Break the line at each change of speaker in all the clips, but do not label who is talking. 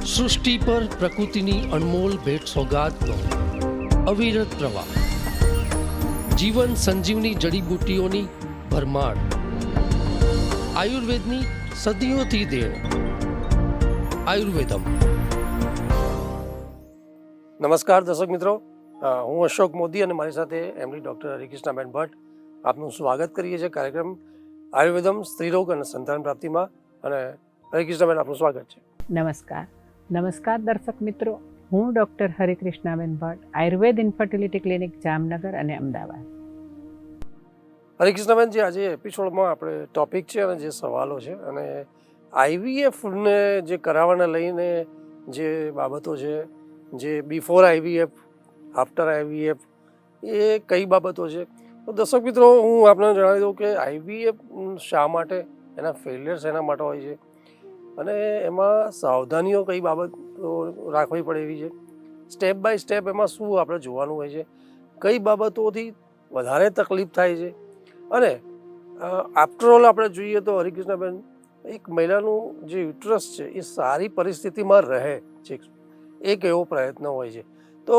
સૃષ્ટિ પર પ્રકૃતિની અનમોલ ભેટ સોગાદનો અવિરત પ્રવાહ, જીવન સંજીવની જડીબુટ્ટીઓની ભરમાર, આયુર્વેદની સદીઓથી દેણ. આયુર્વેદમ. નમસ્કાર દર્શક મિત્રો, હું અશોક મોદી અને મારી સાથે એમડી ડૉક્ટર હરિકૃષ્ણાબેન ભટ્ટ આપનું સ્વાગત કરીએ છીએ કાર્યક્રમ આયુર્વેદમ સ્ત્રીરોગ અને સંતાન પ્રાપ્તિમાં. અને હરિકૃષ્ણાબેન, આપનું સ્વાગત છે.
નમસ્કાર દર્શક મિત્રો, હું doctor Harikrishnaben Bhatt, Ayurved infertility clinic Jamnagar અને અમદાવાદ.
હરિકૃષ્ણાબેન, જે આજે એપિસોડમાં આપણે ટોપિક છે અને જે સવાલો છે, અને આઈવીએફને જે કરાવવાને લઈને જે બાબતો છે, જે બિફોર આઈવીએફ, આફ્ટર આઈવીએફ, એ કઈ બાબતો છે? તો દર્શક મિત્રો, હું આપને જણાવી દઉં કે આઈવીએફ શા માટે, એના ફેલિયર્સ એના માટે હોય છે, અને એમાં સાવધાનીઓ કઈ બાબતો રાખવી પડે એવી છે, સ્ટેપ બાય સ્ટેપ એમાં શું આપણે જોવાનું હોય છે, કઈ બાબતોથી વધારે તકલીફ થાય છે. અને આફ્ટરઓલ આપણે જોઈએ તો હરિકૃષ્ણબેન, એક મહિલાનું જે યુટ્રસ છે એ સારી પરિસ્થિતિમાં રહે છે, એક એવો પ્રયત્ન હોય છે. તો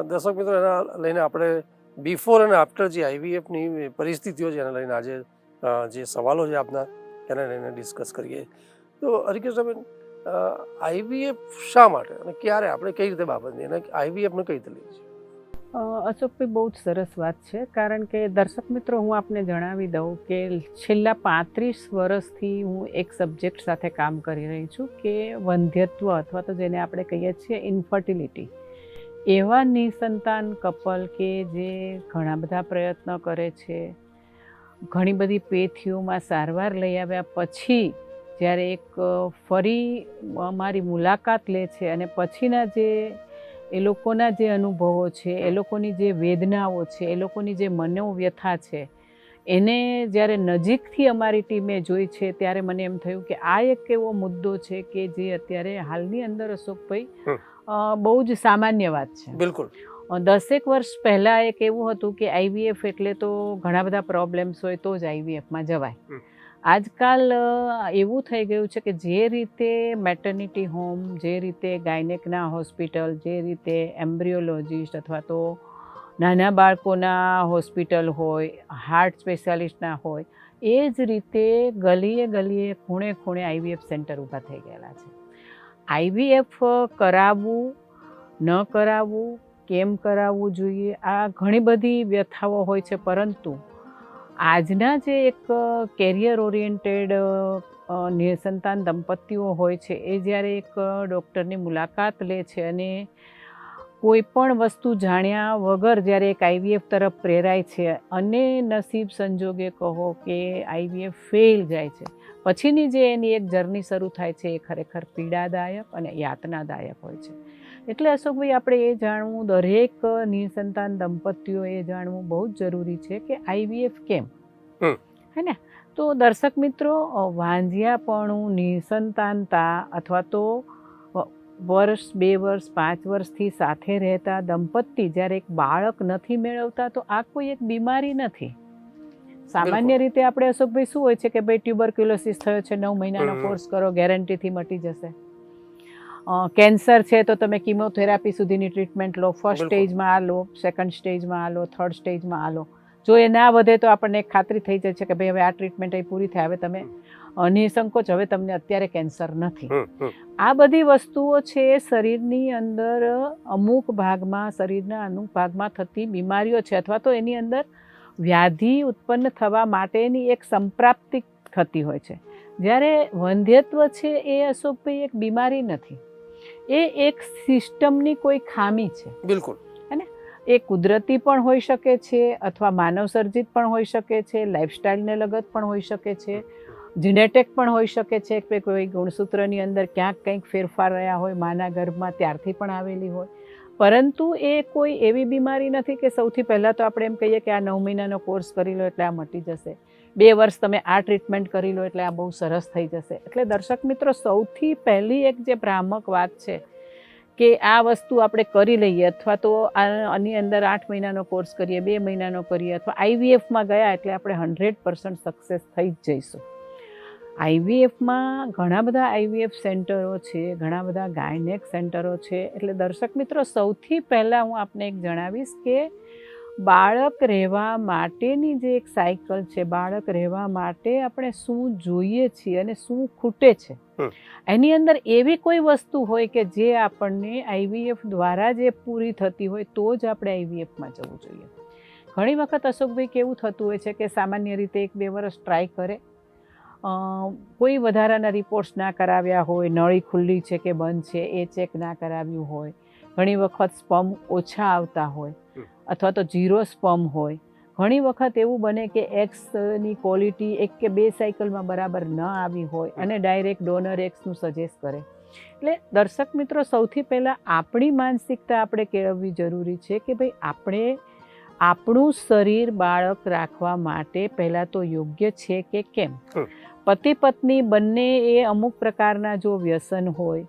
દર્શક મિત્રો, એના લઈને આપણે બિફોર અને આફ્ટર જે આઈવીએફની પરિસ્થિતિઓ છે એને લઈને આજે જે સવાલો છે આપના, એને લઈને ડિસ્કસ કરીએ. તો હરિકૃષ્ણબેન, આઈવીએફ શા માટે અને ક્યારે, આપણે કઈ રીતે બાબતની, અને આઈવીએફને કઈ રીતે લઈએ છીએ?
અશોકભાઈ, બહુ જ સરસ વાત છે, કારણ કે દર્શક મિત્રો, હું આપને જણાવી દઉં કે છેલ્લા 35 વર્ષથી હું એક સબ્જેક્ટ સાથે કામ કરી રહી છું કે વંધ્યત્વ, અથવા તો જેને આપણે કહીએ છીએ ઇન્ફર્ટિલિટી. એવા નિસંતાન કપલ કે જે ઘણા બધા પ્રયત્નો કરે છે, ઘણી બધી પેથીઓમાં સારવાર લઈ આવ્યા પછી જ્યારે એક ફરી અમારી મુલાકાત લે છે અને પછીના જે એ લોકોના જે અનુભવો છે, એ લોકોની જે વેદનાઓ છે, એ લોકોની જે મનોવ્યથા છે, એને જ્યારે નજીકથી અમારી ટીમે જોઈ છે, ત્યારે મને એમ થયું કે આ એક એવો મુદ્દો છે કે જે અત્યારે હાલની અંદર, અશોકભાઈ, બહુ જ સામાન્ય વાત છે.
બિલકુલ.
10 વર્ષ પહેલાં એક એવું હતું કે આઈવીએફ એટલે તો ઘણા બધા પ્રોબ્લેમ્સ હોય તો જ આઈવીએફમાં જવાય. આજકાલ એવું થઈ ગયું છે કે જે રીતે મેટર્નિટી હોમ, જે રીતે ગાયનેકના હોસ્પિટલ, જે રીતે એમ્બ્રિયોલોજિસ્ટ અથવા તો નાના બાળકોના હોસ્પિટલ હોય, હાર્ટ સ્પેશિયાલિસ્ટના હોય, એ જ રીતે ગલીએ ગલીએ, ખૂણે ખૂણે આઈવીએફ સેન્ટર ઊભા થઈ ગયેલા છે. આઈવીએફ કરાવવું, ન કરાવવું, કેમ કરાવવું જોઈએ, આ ઘણી બધી વ્યથાઓ હોય છે. પરંતુ આજના જે એક કેરિયર ઓરિએન્ટેડ નિસંતાન દંપતીઓ હોય છે, એ જ્યારે એક ડૉક્ટરની મુલાકાત લે છે અને કોઈ પણ વસ્તુ જાણ્યા વગર જ્યારે એક આઈવીએફ તરફ પ્રેરાય છે અને નસીબ સંજોગે કહો કે આઈવીએફ ફેલ જાય છે, પછીની જે એની એક જર્ની શરૂ થાય છે, એ ખરેખર પીડાદાયક અને યાતનાદાયક હોય છે. એટલે અશોકભાઈ, આપણે એ જાણવું, દરેક નિસંતાન દંપતીઓએ જાણવું બહુ જ જરૂરી છે કે આઈવીએફ કેમ, હે ને? તો દર્શક મિત્રો, વાંઝિયાપણું, નિસંતાનતા, અથવા તો વર્ષ, 2 વર્ષ, 5 વર્ષથી સાથે રહેતા દંપતી જ્યારે એક બાળક નથી મેળવતા, તો આ કોઈ એક બીમારી નથી. સામાન્ય રીતે આપણે, અશોકભાઈ, શું હોય છે કે ભાઈ ટ્યુબરક્યુલોસિસ થયો છે, 9 મહિનાનો કોર્સ કરો, ગેરંટીથી મટી જશે. કેન્સર છે તો તમે કિમોથેરાપી સુધીની ટ્રીટમેન્ટ લો, ફર્સ્ટ સ્ટેજમાં આ લો, સેકન્ડ સ્ટેજમાં આ લો, થર્ડ સ્ટેજમાં આ લો. જો એ ના વધે તો આપણને એક ખાતરી થઈ જાય છે કે ભાઈ હવે આ ટ્રીટમેન્ટ અહીં પૂરી થાય, હવે તમે નિસંકોચ, હવે તમને અત્યારે કેન્સર નથી. આ બધી વસ્તુઓ છે શરીરની અંદર અમુક ભાગમાં, શરીરના અમુક ભાગમાં થતી બીમારીઓ છે, અથવા તો એની અંદર વ્યાધિ ઉત્પન્ન થવા માટેની એક સંપ્રાપ્તિ થતી હોય છે. જ્યારે વંધ્યત્વ છે એ, અશોકભાઈ, એક બીમારી નથી, એ એક સિસ્ટમની કોઈ ખામી છે.
બિલકુલ.
હે ને? એ કુદરતી પણ હોઈ શકે છે, અથવા માનવ સર્જિત પણ હોઈ શકે છે, લાઈફસ્ટાઈલને લગત પણ હોઈ શકે છે, જીનેટિક પણ હોઈ શકે છે કે કોઈ ગુણસૂત્રની અંદર ક્યાંક કંઈક ફેરફાર રહ્યા હોય, માના ગર્ભમાં ત્યારથી પણ આવેલી હોય. પરંતુ એ કોઈ એવી બીમારી નથી કે સૌથી પહેલાં તો આપણે એમ કહીએ કે આ 9 મહિનાનો કોર્સ કરી લો એટલે આ મટી જશે, 2 વર્ષ તમે આ ટ્રીટમેન્ટ કરી લો એટલે આ બહુ સરસ થઈ જશે. એટલે દર્શક મિત્રો, સૌથી પહેલી એક જે ભ્રામક વાત છે કે આ વસ્તુ આપણે કરી લઈએ, અથવા તો આની અંદર 8 મહિનાનો કોર્સ કરીએ, 2 મહિનાનો કરીએ, અથવા આઈવીએફમાં ગયા એટલે આપણે 100% સક્સેસ થઈ જ જઈશું. આઈવીએફમાં ઘણા બધા આઈવીએફ સેન્ટરો છે, ઘણા બધા ગાયનેક સેન્ટરો છે. એટલે દર્શક મિત્રો, સૌથી પહેલાં હું આપને એક જણાવીશ કે બાળક રહેવા માટેની જે એક સાયકલ છે, બાળક રહેવા માટે આપણે શું જોઈએ છીએ અને શું ખૂટે છે, એની અંદર એવી કોઈ વસ્તુ હોય કે જે આપણને આઈવીએફ દ્વારા જે પૂરી થતી હોય તો જ આપણે આઈવીએફમાં જવું જોઈએ. ઘણી વખત અશોકભાઈ કેવું થતું હોય છે કે સામાન્ય રીતે 1-2 વર્ષ ટ્રાય કરે, કોઈ વધારાના રિપોર્ટ્સ ના કરાવ્યા હોય, નળી ખુલ્લી છે કે બંધ છે એ ચેક ના કરાવ્યું હોય, ઘણી વખત સ્પર્મ ઓછા આવતા હોય અથવા તો 0 સ્પર્મ હોય. ઘણી વખત એવું બને કે એક્સની ક્વોલિટી 1 કે 2 સાયકલમાં બરાબર ન આવી હોય અને ડાયરેક્ટ ડોનર એક્સનું સજેસ્ટ કરે. એટલે દર્શક મિત્રો, સૌથી પહેલાં આપણી માનસિકતા આપણે કેળવવી જરૂરી છે કે ભાઈ આપણે આપણું શરીર બાળક રાખવા માટે પહેલાં તો યોગ્ય છે કે કેમ. પતિ પત્ની બંને એ અમુક પ્રકારના જો વ્યસન હોય,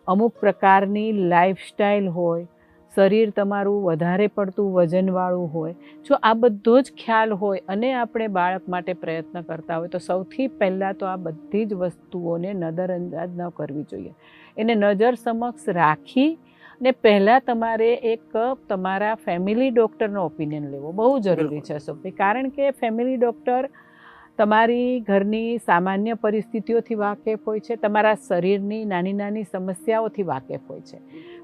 અમુક પ્રકારની લાઈફસ્ટાઈલ હોય, શરીર તમારું વધારે પડતું વજનવાળું હોય, જો આ બધો જ ખ્યાલ હોય અને આપણે બાળક માટે પ્રયત્ન કરતા હોય તો સૌથી પહેલાં તો આ બધી જ વસ્તુઓને નજરઅંદાજ ન કરવી જોઈએ. એને નજર સમક્ષ રાખી ને પહેલાં તમારે એક તમારા ફેમિલી ડૉક્ટરનો ઓપિનિયન લેવો બહુ જરૂરી છે અશોકભાઈ. કારણ કે ફેમિલી ડૉક્ટર તમારી ઘરની સામાન્ય પરિસ્થિતિઓથી વાકેફ હોય છે, તમારા શરીરની નાની નાની સમસ્યાઓથી વાકેફ હોય છે.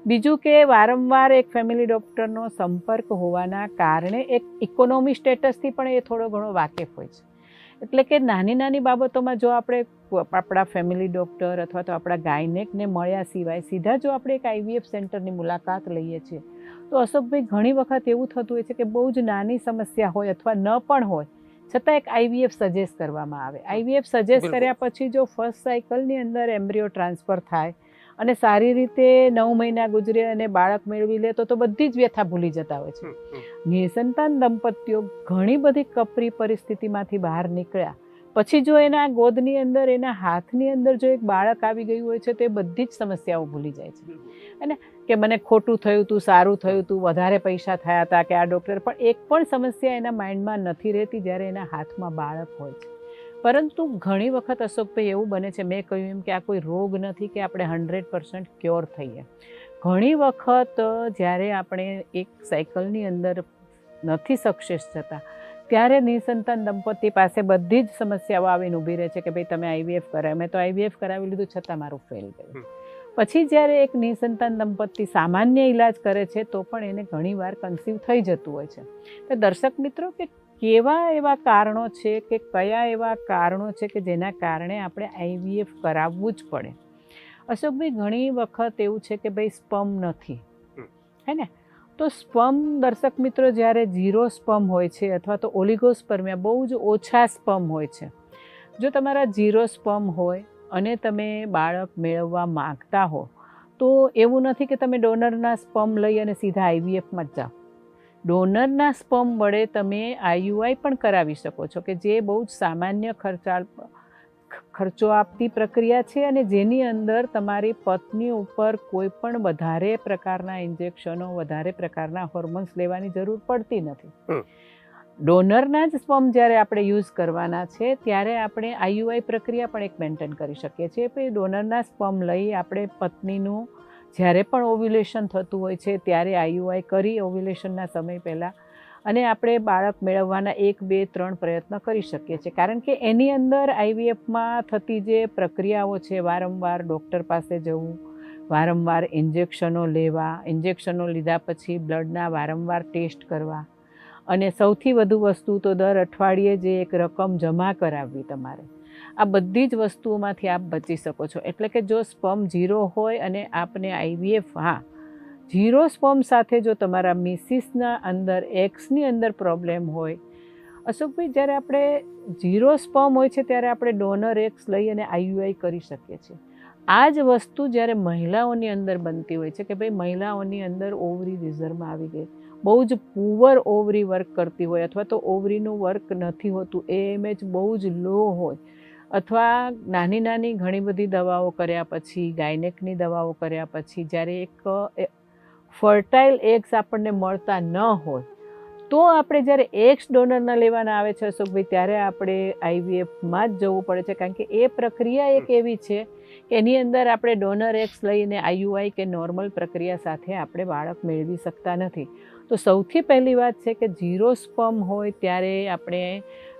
બીજું કે વારંવાર એક ફેમિલી ડૉક્ટરનો સંપર્ક હોવાના કારણે એક ઇકોનોમી સ્ટેટસથી પણ એ થોડો ઘણો વાકેફ હોય છે. એટલે કે નાની નાની બાબતોમાં જો આપણે આપણા ફેમિલી ડૉક્ટર અથવા તો આપણા ગાયનેકને મળ્યા સિવાય સીધા જો આપણે એક આઈવીએફ સેન્ટરની મુલાકાત લઈએ છીએ તો અશોકભાઈ ઘણી વખત એવું થતું હોય છે કે બહુ જ નાની સમસ્યા હોય અથવા ન પણ હોય છતાં એક આઈવીએફ સજેસ્ટ કરવામાં આવે. આઈવીએફ સજેસ્ટ કર્યા પછી જો ફર્સ્ટ સાયકલની અંદર એમ્બ્રિયો ટ્રાન્સફર થાય અને સારી રીતે 9 મહિના ગુજરે અને બાળક મેળવી લે તો બધી જ વ્યથા ભૂલી જતા હોય છે. નિસંતાન દંપતીઓ ઘણી બધી કપરી પરિસ્થિતિમાંથી બહાર નીકળ્યા પછી જો એના ગોદની અંદર, એના હાથની અંદર જો એક બાળક આવી ગયું હોય છે તો એ બધી જ સમસ્યાઓ ભૂલી જાય છે. અને કે મને ખોટું થયું હતું, સારું થયું હતું, વધારે પૈસા થયા હતા કે આ ડૉક્ટર, પણ એક પણ સમસ્યા એના માઇન્ડમાં નથી રહેતી જ્યારે એના હાથમાં બાળક હોય છે. પરંતુ ઘણી વખત અશોકભાઈ એવું બને છે, મેં કહ્યું એમ કે આ કોઈ રોગ નથી કે આપણે 100% ક્યોર થઈએ. ઘણી વખત જ્યારે આપણે એક સાયકલની અંદર નથી સક્સેસ થતા ત્યારે નિસંતાન દંપતી પાસે બધી જ સમસ્યાઓ આવીને ઊભી રહે છે કે ભાઈ તમે આઈવીએફ કરાવ્યું, મેં તો આઈવીએફ કરાવી લીધું છતાં મારું ફેલ ગયું. પછી જ્યારે એક નિસંતાન દંપતી સામાન્ય ઈલાજ કરે છે તો પણ એને ઘણીવાર કન્સીવ થઈ જતું હોય છે. તો દર્શક મિત્રો, કે કેવા એવા કારણો છે કે કયા એવા કારણો છે કે જેના કારણે આપણે આઈવીએફ કરાવવું જ પડે. અશોકભાઈ, ઘણી વખત એવું છે કે ભાઈ સ્પર્મ નથી, હે ને? તો સ્પર્મ, દર્શક મિત્રો, જ્યારે 0 સ્પર્મ હોય છે અથવા તો ઓલિગોસ્પર્મિયા, બહુ જ ઓછા સ્પર્મ હોય છે. જો તમારા 0 સ્પર્મ હોય અને તમે બાળક મેળવવા માગતા હો તો એવું નથી કે તમે ડોનરના સ્પર્મ લઈ અને સીધા આઈવીએફમાં જ જાઓ. ડોનરના સ્પર્મ વડે તમે આઈયુઆઈ પણ કરાવી શકો છો કે જે બહુ જ સામાન્ય ખર્ચો આપતી પ્રક્રિયા છે અને જેની અંદર તમારી પત્ની ઉપર કોઈ પણ વધારે પ્રકારના ઇન્જેક્શનો, વધારે પ્રકારના હોર્મોન્સ લેવાની જરૂર પડતી નથી. ડોનરના જ સ્પર્મ જ્યારે આપણે યુઝ કરવાના છે ત્યારે આપણે આઈયુઆઈ પ્રક્રિયા પણ એક મેન્ટેન કરી શકીએ છીએ. પછી ડોનરના સ્પર્મ લઈ આપણે પત્નીનું જ્યારે પણ ઓવ્યુલેશન થતું હોય છે ત્યારે આઈયુઆઈ કરી ઓવ્યુલેશનના સમય પહેલાં અને આપણે બાળક મેળવવાના 1, 2, 3 પ્રયત્ન કરી શકીએ છીએ. કારણ કે એની અંદર આઈવીએફમાં થતી જે પ્રક્રિયાઓ છે, વારંવાર ડૉક્ટર પાસે જવું, વારંવાર ઇન્જેક્શનો લેવા, ઇન્જેક્શનો લીધા પછી બ્લડના વારંવાર ટેસ્ટ કરવા અને સૌથી વધુ વસ્તુ તો દર અઠવાડિયે જે એક રકમ જમા કરાવવી તમારે, આ બધી જ વસ્તુઓમાંથી આપ બચી શકો છો. એટલે કે જો સ્પર્મ 0 હોય અને આપને આઈવીએફ, 0 સ્પર્મ સાથે જો તમારા મિસિસના અંદર, એક્સની અંદર પ્રોબ્લેમ હોય, અશોકભાઈ, જ્યારે આપણે 0 સ્પર્મ હોય છે ત્યારે આપણે ડોનર એક્સ લઈ અને આઈયુઆઈ કરી શકીએ છીએ. આ જ વસ્તુ જ્યારે મહિલાઓની અંદર બનતી હોય છે કે ભાઈ મહિલાઓની અંદર ઓવરી રિઝર્વમાં આવી ગઈ, બહુ જ પુઅર ઓવરી વર્ક કરતી હોય અથવા તો ઓવરીનું વર્ક નથી હોતું, એએમએચ બહુ જ લો હોય અથવા નાની નાની ઘણી બધી દવાઓ કર્યા પછી, ગાયનેકની દવાઓ કર્યા પછી જ્યારે એક ફર્ટાઇલ એગ્સ આપણને મળતા ન હોય તો આપણે જ્યારે એક્સ ડોનરના લેવાના આવે છે અશોકભાઈ, ત્યારે આપણે આઈવીએફમાં જ જવું પડે છે, કારણ કે એ પ્રક્રિયા એક એવી છે કે એની અંદર આપણે ડોનર એક્સ લઈને આઈયુઆઈ કે નોર્મલ પ્રક્રિયા સાથે આપણે બાળક મેળવી શકતા નથી. તો સૌથી પહેલી વાત છે કે 0 સ્પર્મ હોય ત્યારે આપણે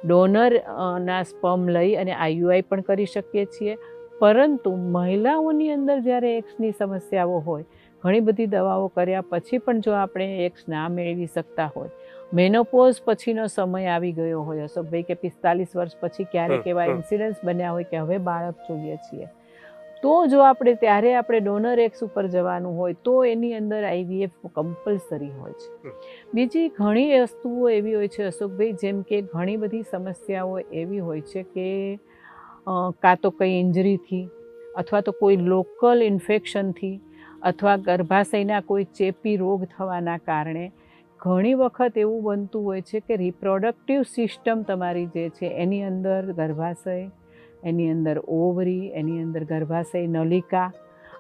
ડોનરના સ્પર્મ લઈ અને આઈયુઆઈ પણ કરી શકીએ છીએ. પરંતુ મહિલાઓની અંદર જ્યારે એક્સની સમસ્યાઓ હોય, ઘણી બધી દવાઓ કર્યા પછી પણ જો આપણે એક્સ ના મેળવી શકતા હોય, મેનોપોઝ પછીનો સમય આવી ગયો હોય અશોકભાઈ, કે 45 વર્ષ પછી ક્યારેક એવા ઇન્સિડન્ટ્સ બન્યા હોય કે હવે બાળક જોઈએ છીએ, તો જો આપણે ત્યારે આપણે ડોનર એક્સ ઉપર જવાનું હોય તો એની અંદર આઈવીએફ કમ્પલસરી હોય છે. બીજી ઘણી વસ્તુઓ એવી હોય છે અશોકભાઈ, જેમ કે ઘણી બધી સમસ્યાઓ એવી હોય છે કે કાં તો કંઈ ઇન્જરીથી, અથવા તો કોઈ લોકલ ઇન્ફેક્શનથી, અથવા ગર્ભાશયના કોઈ ચેપી રોગ થવાના કારણે ઘણી વખત એવું બનતું હોય છે કે રિપ્રોડક્ટિવ સિસ્ટમ તમારી જે છે એની અંદર ગર્ભાશય, એની અંદર ઓવરી, એની અંદર ગર્ભાશય નલિકા,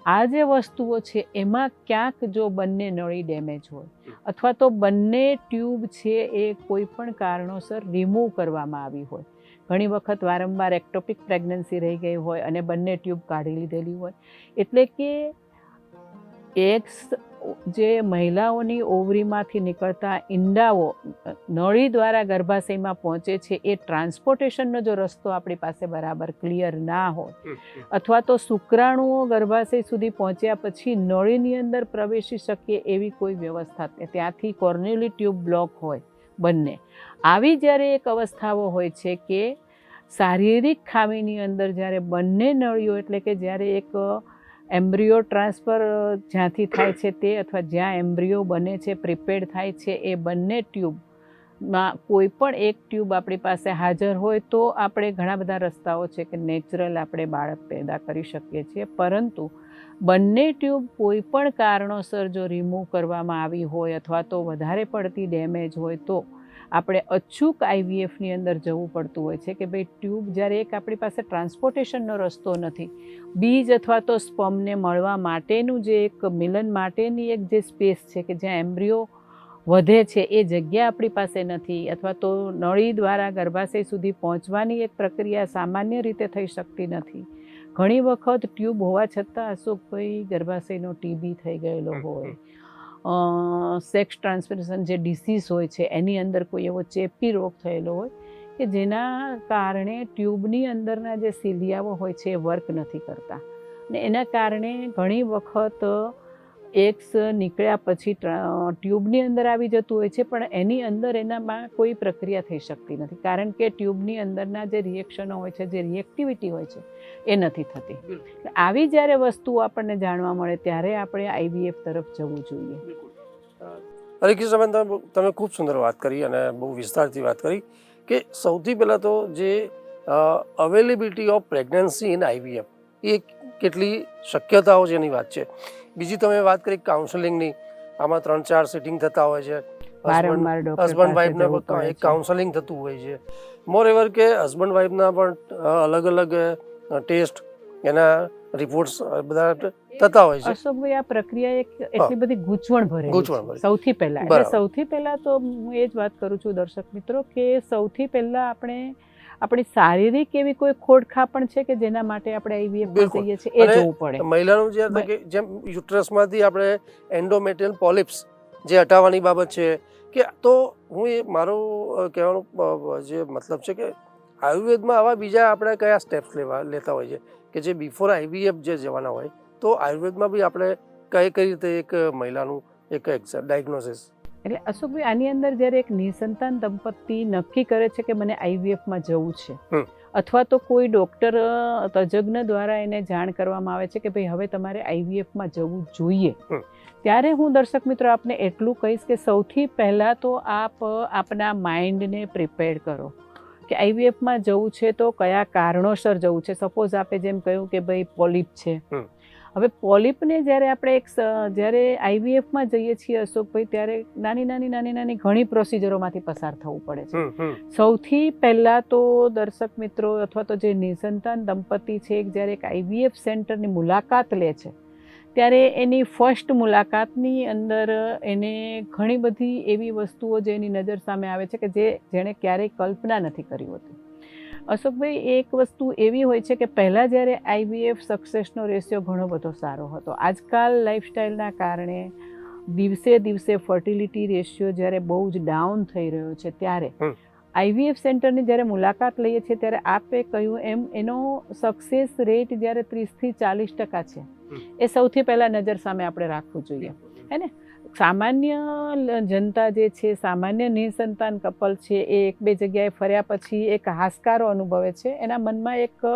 આ જે વસ્તુઓ છે એમાં ક્યાંક જો બંને નળી ડેમેજ હોય અથવા તો બંને ટ્યુબ છે એ કોઈ પણ કારણોસર રિમૂવ કરવામાં આવી હોય, ઘણી વખત વારંવાર એક્ટોપિક પ્રેગ્નન્સી રહી ગઈ હોય અને બંને ટ્યુબ કાઢી લીધેલી હોય, એટલે કે એગ્સ જે મહિલાઓની ઓવરીમાંથી નીકળતા ઈંડાઓ નળી દ્વારા ગર્ભાશયમાં પહોંચે છે, એ ટ્રાન્સપોર્ટેશનનો જો રસ્તો આપણી પાસે બરાબર ક્લિયર ના હોય, અથવા તો શુક્રાણુઓ ગર્ભાશય સુધી પહોંચ્યા પછી નળીની અંદર પ્રવેશી શકે એવી કોઈ વ્યવસ્થા, ત્યાંથી કોર્ન્યુલી ટ્યુબ બ્લોક હોય બંને, આવી જ્યારે એક અવસ્થાઓ હોય છે કે શારીરિક ખામીની અંદર જ્યારે બંને નળીઓ, એટલે કે જ્યારે એક એમ્બ્રિયો ટ્રાન્સફર જ્યાંથી થાય છે તે, અથવા જ્યાં એમ્બ્રિયો બને છે, પ્રિપેર્ડ થાય છે, એ બંને ટ્યુબમાં કોઈ પણ એક ટ્યુબ આપણી પાસે હાજર હોય તો આપણે ઘણા બધા રસ્તાઓ છે કે નેચરલ આપણે બાળક પેદા કરી શકીએ છીએ. પરંતુ બંને ટ્યુબ કોઈ પણ કારણોસર જો રિમૂવ કરવામાં આવી હોય અથવા તો વધારે પડતી ડેમેજ હોય તો આપણે અચૂક આઈવીએફની અંદર જવું પડતું હોય છે કે ભાઈ ટ્યુબ જ્યારે એક આપણી પાસે ટ્રાન્સપોર્ટેશનનો રસ્તો નથી, બીજ અથવા તો સ્પર્મને મળવા માટેનું જે એક મિલન માટેની એક જે સ્પેસ છે કે જ્યાં એમ્બ્રિયો વધે છે એ જગ્યા આપણી પાસે નથી, અથવા તો નળી દ્વારા ગર્ભાશય સુધી પહોંચવાની એક પ્રક્રિયા સામાન્ય રીતે થઈ શકતી નથી. ઘણી વખત ટ્યુબ હોવા છતાં અશોકભાઈ ગર્ભાશયનો ટીબી થઈ ગયેલો હોય, સેક્સ ટ્રાન્સમિશન જે ડિસીઝ હોય છે એની અંદર કોઈ એવો ચેપી રોગ થયેલો હોય કે જેના કારણે ટ્યુબની અંદરના જે સિલિયાઓ હોય છે એ વર્ક નથી કરતા, ને એના કારણે ઘણી વખત એગ્સ નીકળ્યા પછી ટ્યુબની અંદર આવી જતું હોય છે, પણ એની અંદર એનામાં કોઈ પ્રક્રિયા થઈ શકતી નથી, કારણ કે ટ્યુબની અંદરના જે રિએક્શનો હોય છે, જે રિએક્ટિવિટી હોય છે એ નથી થતી. આવી જ્યારે વસ્તુઓ આપણને જાણવા મળે ત્યારે આપણે આઈવીએફ તરફ જવું જોઈએ.
હરિકૃષ્ણબેન, તમે ખૂબ સુંદર વાત કરી અને બહુ વિસ્તારથી વાત કરી કે સૌથી પહેલાં તો જે availability of pregnancy in IVF એ કેટલી શક્યતાઓ છે એની વાત છે. બીજી તમે વાત કરી કાઉન્સેલિંગની, આમાં 3-4 સિટિંગ થતા હોય છે, હસબન્ડ વાઈફના એક કાઉન્સેલિંગ થતું હોય છે. મોર એવર કે હસબન્ડ વાઈફના પણ અલગ અલગ ટેસ્ટ, એના રિપોર્ટ્સ બધા થતા હોય છે.
અશોકભાઈ, આ પ્રક્રિયા એક એટલી બધી ગૂંચવણ ભરેલી છે. સૌથી પહેલા તો હું એ જ વાત કરું છું દર્શક મિત્રો કે સૌથી પહેલા આપણે આપણી શારીરિક એવી કોઈ ખોડખાપણ છે કે જેના માટે આપણે આઈવીએફ જઈએ છીએ એ જોવું પડે.
મહિલાનું જેમ યુટ્રસમાંથી આપણે એન્ડોમેટ્રિયલ પોલિપ્સ જે હટાવવાની બાબત છે કે, તો હું એ મારો કહેવાનો જે મતલબ છે કે આયુર્વેદમાં આવા બીજા આપણે કયા સ્ટેપ્સ લેતા હોય છે કે જે બિફોર આઈવીએફ જે જવાના હોય, તો આયુર્વેદમાં બી આપણે કઈ રીતે એક મહિલાનું એક ડાયગ્નોસિસ.
એટલે અશોકભાઈ, આની અંદર જ્યારે એક નિસંતાન દંપતી નક્કી કરે છે કે મને આઈવીએફમાં જવું છે, અથવા તો કોઈ ડૉક્ટર તજજ્ઞ દ્વારા એને જાણ કરવામાં આવે છે કે ભાઈ હવે તમારે આઈવીએફમાં જવું જોઈએ, ત્યારે હું દર્શક મિત્રો આપને એટલું કહીશ કે સૌથી પહેલાં તો આપ આપના માઇન્ડને પ્રિપેર કરો કે આઈવીએફમાં જવું છે તો કયા કારણોસર જવું છે. સપોઝ આપે જેમ કહ્યું કે ભાઈ પોલિપ છે, હવે પોલિપને જ્યારે આપણે જ્યારે આઈવીએફમાં જઈએ છીએ અશોકભાઈ, ત્યારે નાની ઘણી પ્રોસિજરોમાંથી પસાર થવું પડે છે. સૌથી પહેલાં તો દર્શક મિત્રો અથવા તો જે નિસંતાન દંપતી છે જ્યારે એક આઈવીએફ સેન્ટરની મુલાકાત લે છે ત્યારે એની ફર્સ્ટ મુલાકાતની અંદર એને ઘણી બધી એવી વસ્તુઓ જે એની નજર સામે આવે છે કે જેણે ક્યારેય કલ્પના નથી કરી હોતી. અશોકભાઈ, એક વસ્તુ એવી હોય છે કે પહેલાં જ્યારે IVF સક્સેસનો રેશિયો ઘણો બધો સારો હતો. આજકાલ લાઈફસ્ટાઈલના કારણે દિવસે દિવસે ફર્ટિલિટી રેશિયો જ્યારે બહુ જ ડાઉન થઈ રહ્યો છે, ત્યારે IVF સેન્ટરની જ્યારે મુલાકાત લઈએ છીએ ત્યારે આપે કહ્યું એમ એનો સક્સેસ રેટ જ્યારે 30 થી 40% છે, એ સૌથી પહેલાં નજર સામે આપણે રાખવું જોઈએ, હે ને? સામાન્ય જનતા જે છે, સામાન્ય નિસંતાન કપલ છે, એ એક બે જગ્યાએ ફર્યા પછી એક હાશકારો અનુભવે છે. એના મનમાં એક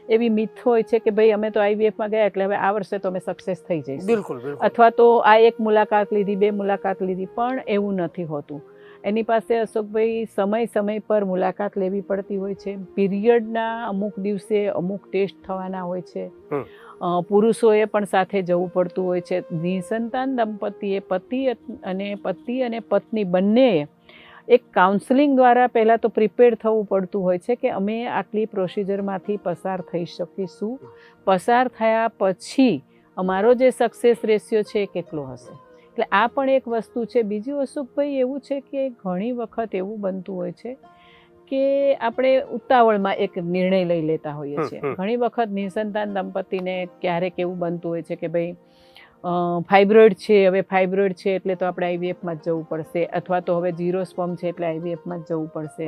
એવી મિથ હોય છે કે ભાઈ અમે તો IVFમાં ગયા એટલે હવે આ વર્ષે તો અમે સક્સેસ થઈ જઈશું.
બિલકુલ.
અથવા તો આ એક મુલાકાત લીધી, બે મુલાકાત લીધી, પણ એવું નથી હોતું. એની પાસે અશોકભાઈ સમય પર મુલાકાત લેવી પડતી હોય છે. પીરિયડના અમુક દિવસે અમુક ટેસ્ટ થવાના હોય છે. પુરુષોએ પણ સાથે જવું પડતું હોય છે. નિસંતાન દંપતીએ પતિ અને પત્ની બંનેએ એક કાઉન્સેલિંગ દ્વારા પહેલાં તો પ્રિપેર થવું પડતું હોય છે કે અમે આટલી પ્રોસિજરમાંથી પસાર થઈ શકીશું. પસાર થયા પછી અમારો જે સક્સેસ રેશિયો છે એ કેટલો હશે. એટલે આ પણ એક વસ્તુ છે. બીજું અશોકભાઈ એવું છે કે ઘણી વખત એવું બનતું હોય છે કે આપણે ઉતાવળમાં એક નિર્ણય લઈ લેતા હોઈએ છીએ. ઘણી વખત નિસંતાન દંપતીને ક્યારેક એવું બનતું હોય છે કે ભાઈ ફાઇબ્રોઇડ છે, હવે ફાઇબ્રોઇડ છે એટલે તો આપણે IVFમાં જ જવું પડશે, અથવા તો હવે ઝીરો સ્પર્મ છે એટલે IVFમાં જ જવું પડશે,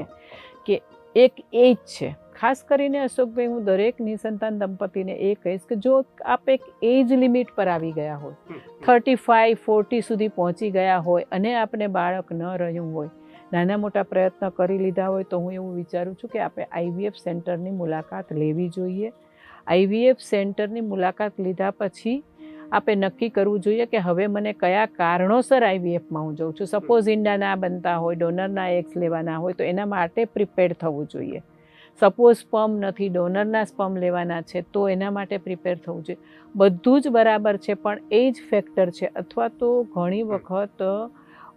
કે એક એજ છે. ખાસ કરીને અશોકભાઈ, હું દરેક નિસંતાન દંપતીને એ કહીશ કે જો આપ એક એજ લિમિટ પર આવી ગયા હોય, 35-40 સુધી પહોંચી ગયા હોય અને આપણે બાળક ન રહ્યું હોય, નાના મોટા પ્રયત્ન કરી લીધા હોય, તો હું એવું વિચારું છું કે આપણે IVF સેન્ટરની મુલાકાત લેવી જોઈએ. IVF સેન્ટરની મુલાકાત લીધા પછી આપણે નક્કી કરવું જોઈએ કે હવે મને કયા કારણોસર IVFમાં હું જઉં છું. સપોઝ ઈંડા ના બનતા હોય, ડોનરના એગ્સ લેવાના હોય, તો એના માટે પ્રિપેર થવું જોઈએ. સપોઝ સ્પર્મ નથી, ડોનરના સ્પર્મ લેવાના છે, તો એના માટે પ્રિપેર થવું જોઈએ. બધું જ બરાબર છે, પણ એજ ફેક્ટર છે, અથવા તો ઘણી વખત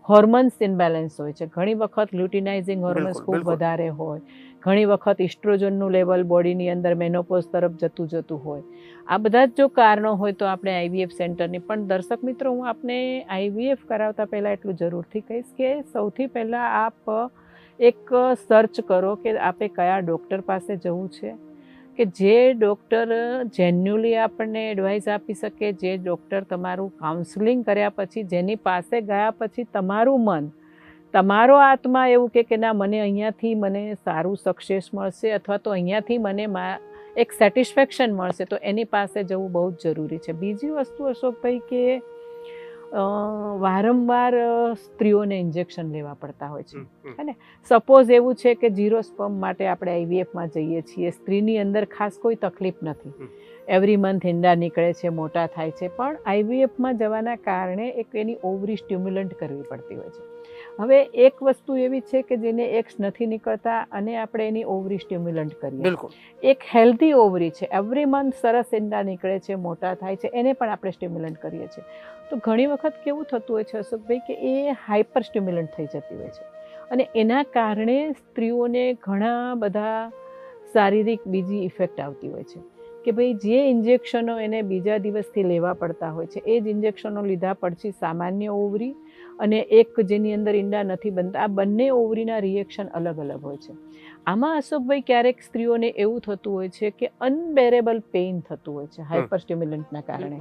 હોર્મોન્સ ઇમ્બેલેન્સ હોય છે. ઘણી વખત લ્યુટિનાઇઝિંગ હોર્મોન્સ ખૂબ વધારે હોય, ઘણી વખત ઇસ્ટ્રોજનનું લેવલ બોડીની અંદર મેનોપોઝ તરફ જતું હોય. આ બધા જ જો કારણો હોય તો આપણે IVF સેન્ટરની, પણ દર્શક મિત્રો, હું આપને IVF કરાવતા પહેલાં એટલું જરૂરથી કહીશ કે સૌથી પહેલાં આપ એક સર્ચ કરો કે આપે કયા ડૉક્ટર પાસે જવું છે, કે જે ડૉક્ટર જેન્યુઅલી આપણને એડવાઇસ આપી શકે, જે ડૉક્ટર તમારું કાઉન્સેલિંગ કર્યા પછી, જેની પાસે ગયા પછી તમારું મન, તમારો આત્મા એવું કે ના, મને અહીંયાથી મને સારું સક્સેસ મળશે, અથવા તો અહીંયાથી મને એક સેટિસ્ફેક્શન મળશે, તો એની પાસે જવું બહુ જ જરૂરી છે. બીજી વસ્તુ અશોકભાઈ કે વારંવાર સ્ત્રીઓને ઇન્જેક્શન લેવા પડતા હોય છે, હે ને? સપોઝ એવું છે કે ઝીરો સ્પર્મ માટે આપણે IVFમાં જઈએ છીએ, સ્ત્રીની અંદર ખાસ કોઈ તકલીફ નથી, એવરી મંથ ઈંડા નીકળે છે, મોટા થાય છે, પણ IVFમાં જવાના કારણે એક એની ઓવરી સ્ટિમ્યુલન્ટ કરવી પડતી હોય છે. હવે એક વસ્તુ એવી છે કે જેને એગ્સ નથી નીકળતા અને આપણે એની ઓવરી સ્ટિમ્યુલન્ટ કરીએ. એક હેલ્ધી ઓવરી છે, એવરી મંથ સરસ ઈંડા નીકળે છે, મોટા થાય છે, એને પણ આપણે સ્ટિમ્યુલન્ટ કરીએ છીએ. તો ઘણી વખત કેવું થતું હોય છે અશોકભાઈ કે એ હાઇપર સ્ટિમ્યુલન્ટ થઈ જતી હોય છે, અને એના કારણે સ્ત્રીઓને ઘણા બધા શારીરિક બીજી ઇફેક્ટ આવતી હોય છે કે ભાઈ જે ઇન્જેક્શનો એને બીજા દિવસથી લેવા પડતા હોય છે, એ જ ઇન્જેક્શનો લીધા પછી સામાન્ય ઓવરી અને એક જેની અંદર ઈંડા નથી બનતા, આ બંને ઓવરીના રિએક્શન અલગ અલગ હોય છે. આમાં અશોકભાઈ ક્યારેક સ્ત્રીઓને એવું થતું હોય છે કે અનબેરેબલ પેઇન થતું હોય છે હાઇપર સ્ટિમ્યુલન્ટના કારણે.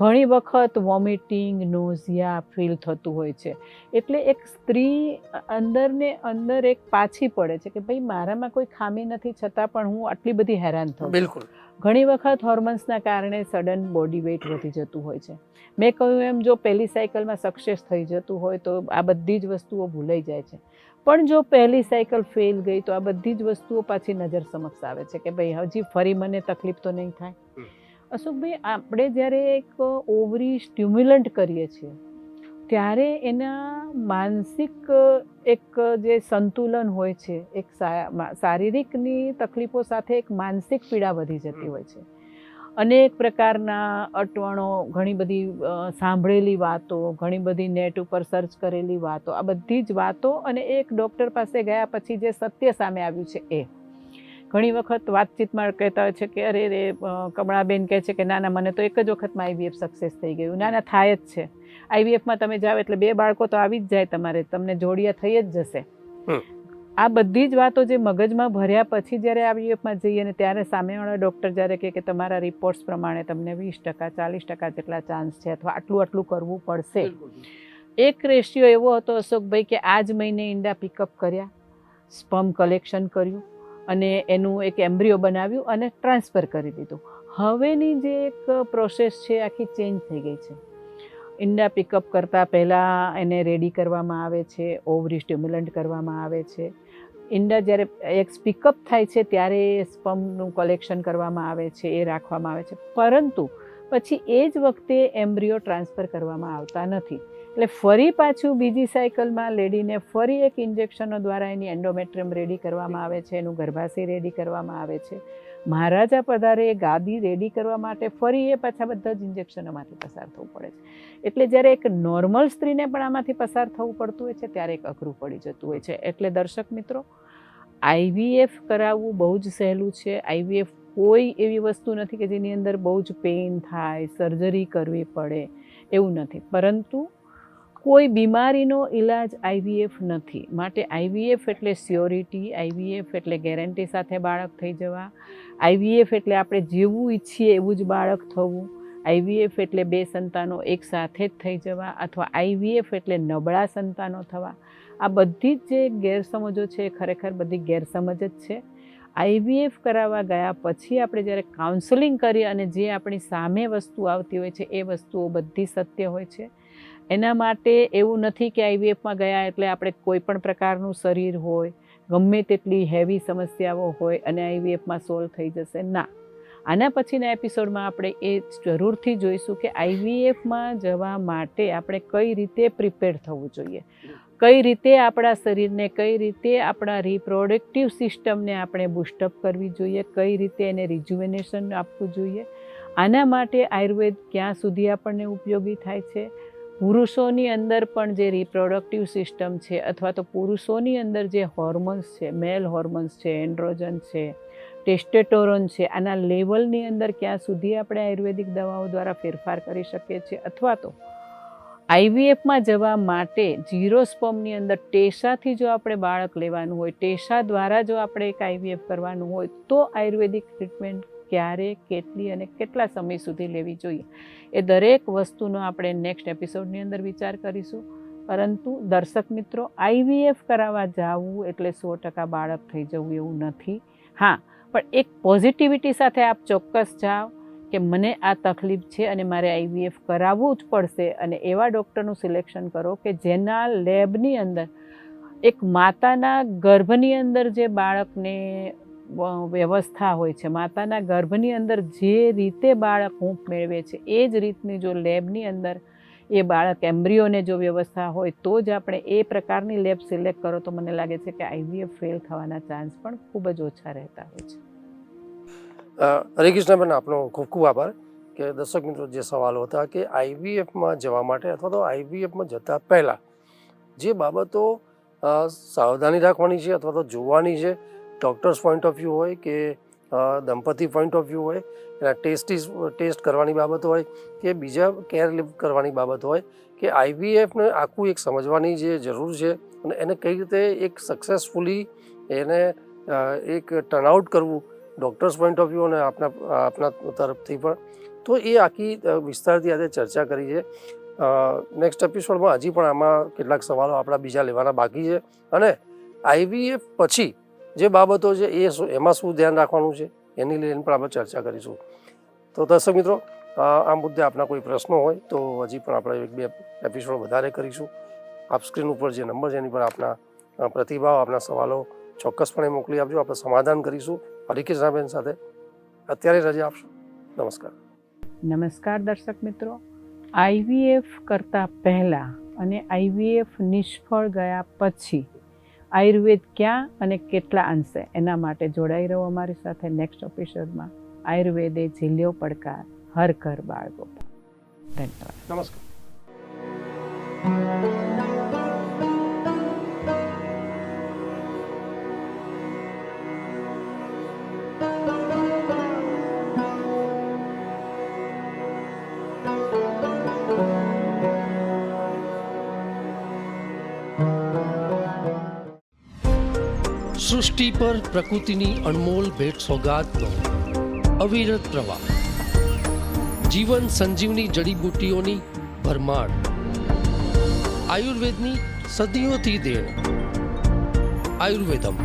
ઘણી વખત વોમિટિંગ, નોઝિયા ફીલ થતું હોય છે. એટલે એક સ્ત્રી અંદરને અંદર એક પાછી પડે છે કે ભાઈ મારામાં કોઈ ખામી નથી, છતાં પણ હું આટલી બધી હેરાન થાઉં.
બિલકુલ.
ઘણી વખત હોર્મોન્સના કારણે સડન બોડી વેઇટ વધી જતું હોય છે. મેં કહ્યું એમ, જો પહેલી સાયકલમાં સક્સેસ થઈ જતું હોય તો આ બધી જ વસ્તુઓ ભૂલાઈ જાય છે, પણ જો પહેલી સાયકલ ફેલ ગઈ તો આ બધી જ વસ્તુઓ પાછી નજર સમક્ષ આવે છે કે ભાઈ હજી ફરી મને તકલીફ તો નહીં થાય. અશોકભાઈ, આપણે જ્યારે એક ઓવરી સ્ટિમ્યુલન્ટ કરીએ છીએ ત્યારે એના માનસિક એક જે સંતુલન હોય છે, એક શારીરિકની તકલીફો સાથે એક માનસિક પીડા વધી જતી હોય છે. અનેક પ્રકારના અટવણો, ઘણી બધી સાંભળેલી વાતો, ઘણી બધી નેટ ઉપર સર્ચ કરેલી વાતો, આ બધી જ વાતો અને એક ડૉક્ટર પાસે ગયા પછી જે સત્ય સામે આવ્યું છે એ ઘણી વખત વાતચીતમાં કહેતા હોય છે કે અરે રે કમળાબેન કહે છે કે ના ના મને તો એક જ વખતમાં આઈવીએફ સક્સેસ થઈ ગયું. ના ના થાય જ છે. આઈવીએફમાં તમે જાઓ એટલે 2 બાળકો તો આવી જ જાય, તમારે તમને જોડિયા થઈ જ જશે. આ બધી જ વાતો જે મગજમાં ભર્યા પછી જ્યારે આઈવીએફમાં જઈએ ને ત્યારે સામેવાળા ડૉક્ટર જ્યારે કહે કે તમારા રિપોર્ટ્સ પ્રમાણે તમને 20% 40% જેટલા ચાન્સ છે અથવા આટલું કરવું પડશે. એક રેશિયો એવો હતો અશોકભાઈ કે આ જ મહિને ઈંડા પિકઅપ કર્યા, સ્પર્મ કલેક્શન કર્યું અને એનું એક એમ્બ્રિયો બનાવ્યું અને ટ્રાન્સફર કરી દીધું. હવેની જે એક પ્રોસેસ છે આખી ચેન્જ થઈ ગઈ છે. ઈંડા પિકઅપ કરતાં પહેલાં એને રેડી કરવામાં આવે છે, ઓવરી સ્ટિમ્યુલન્ટ કરવામાં આવે છે. ઈંડા જ્યારે એક પિકઅપ થાય છે ત્યારે સ્પર્મનું કલેક્શન કરવામાં આવે છે, એ રાખવામાં આવે છે. પરંતુ પછી એ જ વખતે એમ્બ્રિયો ટ્રાન્સફર કરવામાં આવતા નથી. એટલે ફરી પાછું બીજી સાયકલમાં લેડીને ફરી એક ઇન્જેક્શનો દ્વારા એની એન્ડોમેટ્રિયમ રેડી કરવામાં આવે છે, એનું ગર્ભાશય રેડી કરવામાં આવે છે. મહારાજા પધારે ગાદી રેડી કરવા માટે ફરી એ પાછા બધા જ ઇન્જેક્શનોમાંથી પસાર થવું પડે છે. એટલે જ્યારે એક નોર્મલ સ્ત્રીને પણ આમાંથી પસાર થવું પડતું હોય છે ત્યારે એક અઘરું પડી જતું હોય છે. એટલે દર્શક મિત્રો, આઈવીએફ કરાવવું બહુ જ સહેલું છે. આઈવીએફ કોઈ એવી વસ્તુ નથી કે જેની અંદર બહુ જ પેઇન થાય, સર્જરી કરવી પડે, એવું નથી. પરંતુ કોઈ બીમારીનો ઈલાજ આઈવીએફ નથી. માટે આઈવીએફ એટલે સ્યોરિટી, આઈવીએફ એટલે ગેરંટી સાથે બાળક થઈ જવા, આઈવીએફ એટલે આપણે જેવું ઈચ્છીએ એવું જ બાળક થવું, આઈવીએફ એટલે 2 સંતાનો એક સાથે જ થઈ જવા અથવા આઈવીએફ એટલે નબળા સંતાનો થવા. આ બધી જ જે ગેરસમજો છે એ ખરેખર બધી ગેરસમજ જ છે. આઈવીએફ કરાવવા ગયા પછી આપણે જ્યારે કાઉન્સેલિંગ કરીએ અને જે આપણી સામે વસ્તુ આવતી હોય છે એ વસ્તુઓ બધી સત્ય હોય છે. એના માટે એવું નથી કે આઈવીએફમાં ગયા એટલે આપણે કોઈ પણ પ્રકારનું શરીર હોય, ગમે તેટલી હેવી સમસ્યાઓ હોય અને આઈવીએફમાં સોલ્વ થઈ જશે. ના, આના પછીના એપિસોડમાં આપણે એ જરૂરથી જોઈશું કે આઈવીએફમાં જવા માટે આપણે કઈ રીતે પ્રિપેર થવું જોઈએ, કઈ રીતે આપણા શરીરને, કઈ રીતે આપણા રિપ્રોડક્ટિવ સિસ્ટમને આપણે બૂસ્ટઅપ કરવી જોઈએ, કઈ રીતે એને રિજ્યુવેનેશન આપવું જોઈએ. આના માટે આયુર્વેદ ક્યાં સુધી આપણને ઉપયોગી થાય છે. પુરુષોની અંદર પણ જે રિપ્રોડક્ટિવ સિસ્ટમ છે અથવા તો પુરુષોની અંદર જે હોર્મોન્સ છે, મેલ હોર્મોન્સ છે, એન્ડ્રોજન છે, ટેસ્ટેટોરોન છે, આના લેવલની અંદર ક્યાં સુધી આપણે આયુર્વેદિક દવાઓ દ્વારા ફેરફાર કરી શકીએ છીએ. અથવા તો આઈવીએફમાં જવા માટે 0 સ્પર્મની અંદર ટેસાથી જો આપણે બાળક લેવાનું હોય, ટેસા દ્વારા જો આપણે એક આઈવીએફ કરવાનું હોય તો આયુર્વેદિક ટ્રીટમેન્ટ ક્યારે, કેટલી અને કેટલા સમય સુધી લેવી જોઈએ, એ દરેક વસ્તુનો આપણે નેક્સ્ટ એપિસોડની અંદર વિચાર કરીશું. પરંતુ દર્શક મિત્રો, આઈવીએફ કરાવવા જવું એટલે 100% બાળક થઈ જવું એવું નથી. હા, પણ એક પોઝિટિવિટી સાથે આપ ચોક્કસ જાઓ કે મને આ તકલીફ છે અને મારે આઈવીએફ કરાવવું જ પડશે અને એવા ડૉક્ટરનું સિલેક્શન કરો કે જેના લેબની અંદર એક માતાના ગર્ભની અંદર જે બાળકને વ્યવસ્થા હોય છે, માતાના ગર્ભની અંદર જે રીતે બાળક હૂંફ મેળવે છે એ જ રીતની જો લેબની અંદર એ બાળક એમ્બ્રિયોને જો વ્યવસ્થા હોય તો જ આપણે એ પ્રકારની લેબ સિલેક્ટ કરો તો મને લાગે છે કે આઈવીએફ ફેલ થવાના ચાન્સ પણ ખૂબ જ ઓછા રહેતા હોય છે.
હરિકૃષ્ણબેન, આપનો ખૂબ ખૂબ આભાર કે દર્શક મિત્રો જે સવાલો હતા કે આઈવીએફમાં જવા માટે અથવા તો આઈવીએફમાં જતાં પહેલાં જે બાબતો સાવધાની રાખવાની છે અથવા તો જોવાની છે, ડૉક્ટર્સ પોઈન્ટ ઓફ વ્યૂ હોય કે દંપતી પોઈન્ટ ઓફ વ્યૂ હોય, એના ટેસ્ટ કરવાની બાબત હોય કે બીજા કેર કરવાની બાબત હોય કે આઈવીએફને આખું એક સમજવાની જે જરૂર છે અને એને કઈ રીતે એક સક્સેસફુલી એને એક ટર્નઆઉટ કરવું ડૉક્ટર્સ પોઈન્ટ ઓફ વ્યૂ અને આપના તરફથી પણ, તો એ આખી વિસ્તારથી આજે ચર્ચા કરી છે. નેક્સ્ટ એપિસોડમાં હજી પણ આમાં કેટલાક સવાલો આપણા બીજા લેવાના બાકી છે અને આઈવીએફ પછી જે બાબતો છે એમાં શું ધ્યાન રાખવાનું છે એની લઈને પણ આપણે ચર્ચા કરીશું. તો દર્શક મિત્રો, આ મુદ્દે આપના કોઈ પ્રશ્નો હોય તો હજી પણ આપણે 1-2 એપિસોડ વધારે કરીશું. આપ સ્ક્રીન ઉપર જે નંબર છે એની પર આપના પ્રતિભાવ, આપના સવાલો ચોક્કસપણે મોકલી આપજો, આપણે સમાધાન કરીશું. હરિકૃષ્ણબેન સાથે અત્યારે રજા આપશો. નમસ્કાર.
નમસ્કાર દર્શક મિત્રો, આઈવીએફ કરતાં પહેલાં અને આઈવીએફ નિષ્ફળ ગયા પછી આયુર્વેદ ક્યાં અને કેટલા અંશે, એના માટે જોડાઈ રહો અમારી સાથે નેક્સ્ટ એપિસોડમાં. આયુર્વેદે ઝીલ્યો પડકાર, હર ઘર બાળગોપાલ. ધન્યવાદ.
નમસ્કાર. સૃષ્ટિ પર પ્રકૃતિની અણમોલ ભેટ સોગાદનો અવિરત પ્રવાહ, જીવન સંજીવની જડીબુટ્ટીઓની ભરમાર, આયુર્વેદની સદીઓથી દેણ. આયુર્વેદમ